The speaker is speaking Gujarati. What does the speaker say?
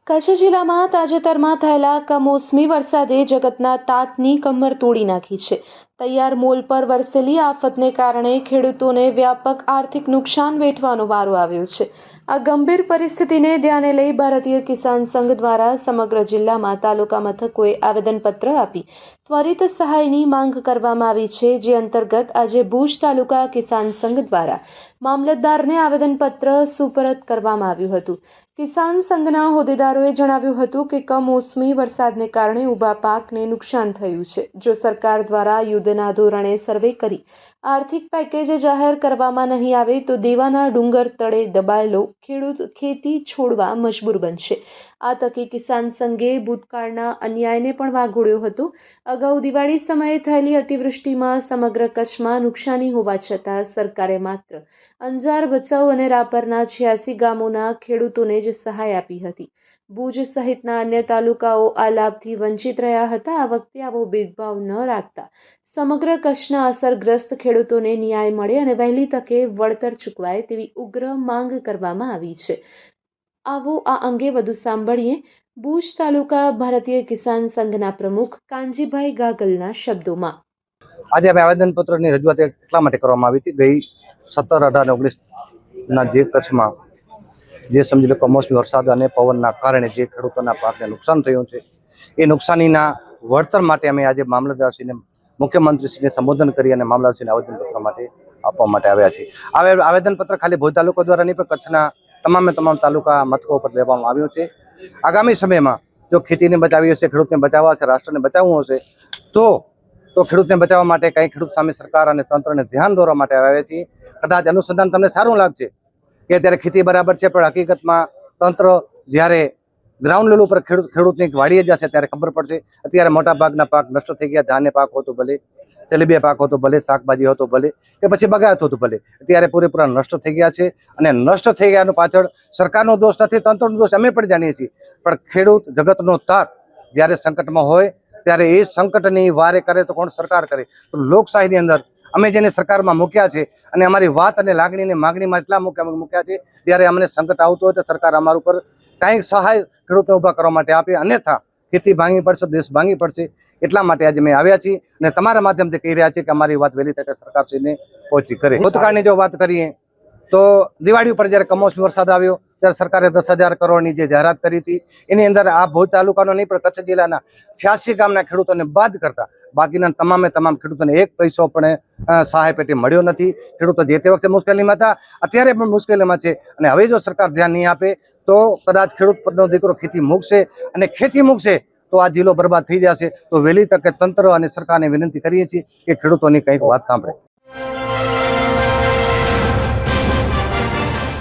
કચ્છ જિલ્લામાં તાજેતરમાં થયેલા કમોસમી વરસાદે જગતના તાતની કમર તોડી નાખી છે। તૈયાર મોલ પર વરસેલી આફતને કારણે ખેડૂતોને વ્યાપક આર્થિક નુકસાન વેઠવાનો વારો આવ્યો છે। આ ગંભીર પરિસ્થિતિને ધ્યાને લઈ ભારતીય કિસાન સંઘ દ્વારા સમગ્ર જિલ્લામાં તાલુકા મથકોએ આવેદનપત્ર આપી ત્વરિત સહાયની માંગ કરવામાં આવી છે। જે અંતર્ગત આજે ભુજ તાલુકા કિસાન સંઘ દ્વારા મામલતદારને આવેદનપત્ર સુપરત કરવામાં આવ્યું હતું। કિસાન સંઘના હોદ્દેદારોએ જણાવ્યું હતું કે કમોસમી વરસાદને કારણે ઊભા પાકને નુકસાન થયું છે। જો સરકાર દ્વારા યુદ્ધના ધોરણે સર્વે કરી આર્થિક પેકેજ જાહેર કરવામાં નહીં આવે તો દેવાના ડુંગર તળે દબાયેલો ખેડૂત ખેતી છોડવા મજબૂર બનશે। આ તકે કિસાન સંઘે ભૂતકાળના અન્યાયને પણ વાગોળ્યો હતો। અગાઉ દિવાળી સમયે થયેલી અતિવૃષ્ટિમાં સમગ્ર કચ્છમાં નુકસાની હોવા છતાં સરકારે માત્ર અંજાર, ભચાઉ અને રાપરના 86 ગામોના ખેડૂતોને જ સહાય આપી હતી। ભુજ સહિતના અન્ય તાલુકાઓ આ લાભથી વંચિત રહ્યા હતા। આ વખતે આવો ભેદભાવ ન રાખતા સમગ્ર કચ્છના અસરગ્રસ્ત ખેડૂતોને ન્યાય મળે અને વહેલી તકે વળતર ચૂકવાય તેવી ઉગ્ર માંગ કરવામાં આવી છે। આવો આ અંગે વધુ સાંભળીએ ભુજ તાલુકા ભારતીય કિસાન સંઘના પ્રમુખ કાનજીભાઈ ગાગલના શબ્દોમાં। આજે અમે આવેદનપત્રની રજૂઆત એટલા માટે કરવામાં આવી હતી। ગઈ 17, 18 અને 19ના જે કચ્છમાં જે સમજી લો કમોસમી વરસાદ અને પવનના કારણે જે ખેડૂતોના પાકને નુકસાન થયું છે એ નુકસાનીના વળતર માટે અમે આજે મામલતદારશ્રીને, મુખ્યમંત્રીશ્રીને સંબોધન કરી અને મામલતદારશ્રીને આવેદનપત્ર માટે આપવા માટે આવ્યા છીએ। આ આવેદનપત્ર ખાલી ભુજ તાલુકા દ્વારા નહીં પણ કચ્છના તમામ તાલુકા મથકો પર દેવામાં આવ્યું છે। આગામી સમયમાં જો ખેતીને બચાવી હશે, ખેડૂતને બચાવવા હશે, રાષ્ટ્રને બચાવવું હશે તો ખેડૂતને બચાવવા માટે કંઈ ખેડૂત સામે સરકાર અને તંત્રને ધ્યાન દોરવા માટે આવ્યા છીએ। કદાચ અનુસંધાન તમને સારું લાગશે કે અત્યારે ખેતી બરાબર છે, પણ હકીકતમાં તંત્ર જ્યારે ગ્રાઉન્ડ લેવલ ઉપર ખેડૂતની વાડીએ જશે ત્યારે ખબર પડશે। અત્યારે મોટા ભાગના પાક નષ્ટ થઈ ગયા। ધાન્ય પાક હોતો ભલે, તેલીબિયા પાક હોતો ભલે, શાકભાજી હોતો ભલે કે પછી બગાયત હોતું ભલે, અત્યારે પૂરેપૂરા નષ્ટ થઈ ગયા છે। અને નષ્ટ થઈ ગયાનું પાછળ સરકારનો દોષ નથી, તંત્રનો દોષ અમે પણ જાણીએ છીએ। પણ ખેડૂત જગતનો તાત જ્યારે સંકટમાં હોય ત્યારે એ સંકટની વારે કરે તો કોણ સરકાર કરે? તો લોકશાહીની અંદર અમે જેને સરકારમાં મૂક્યા છે અને અમારી વાત અને લાગણીને માગણીમાં એટલા મૂક્યા છે ત્યારે અમને સંકટ આવતું હોય તો સરકાર અમારા ઉપર કાંઈક સહાય ખેડૂતને ઊભા કરવા માટે આપે, અન્યથા ખેતી ભાંગી પડશે, દેશ ભાંગી પડશે। એટલા માટે આજે અમે આવ્યા છીએ અને તમારા માધ્યમથી કહી રહ્યા છીએ કે અમારી વાત વહેલી તકે સરકારશ્રીને પહોંચી કરે। ભૂતકાળની જો વાત કરીએ તો દિવાળી ઉપર જ્યારે કમોસમી વરસાદ આવ્યો ત્યારે સરકારે 10,000 કરોડની જે જાહેરાત કરી હતી એની અંદર આ ભુજ તાલુકાનો નહીં પણ કચ્છ જિલ્લાના 86 ગામના ખેડૂતોને બાદ કરતા બાકીના તમામ ખેડૂતોને એક પૈસો પણ સહાય પેટે મળ્યો નથી। ખેડૂતો જે તે વખતે મુશ્કેલીમાં હતા, અત્યારે પણ મુશ્કેલીમાં છે અને હવે જો સરકાર ધ્યાન નહીં આપે તો કદાચ ખેડૂત પરનો દીકરો ખેતી મૂકશે અને ખેતી મૂકશે તો આ જિલ્લો બરબાદ થઈ જશે। તો વહેલી તકે તંત્ર અને સરકારને વિનંતી કરીએ છીએ કે ખેડૂતોની કંઈક વાત સાંભળે।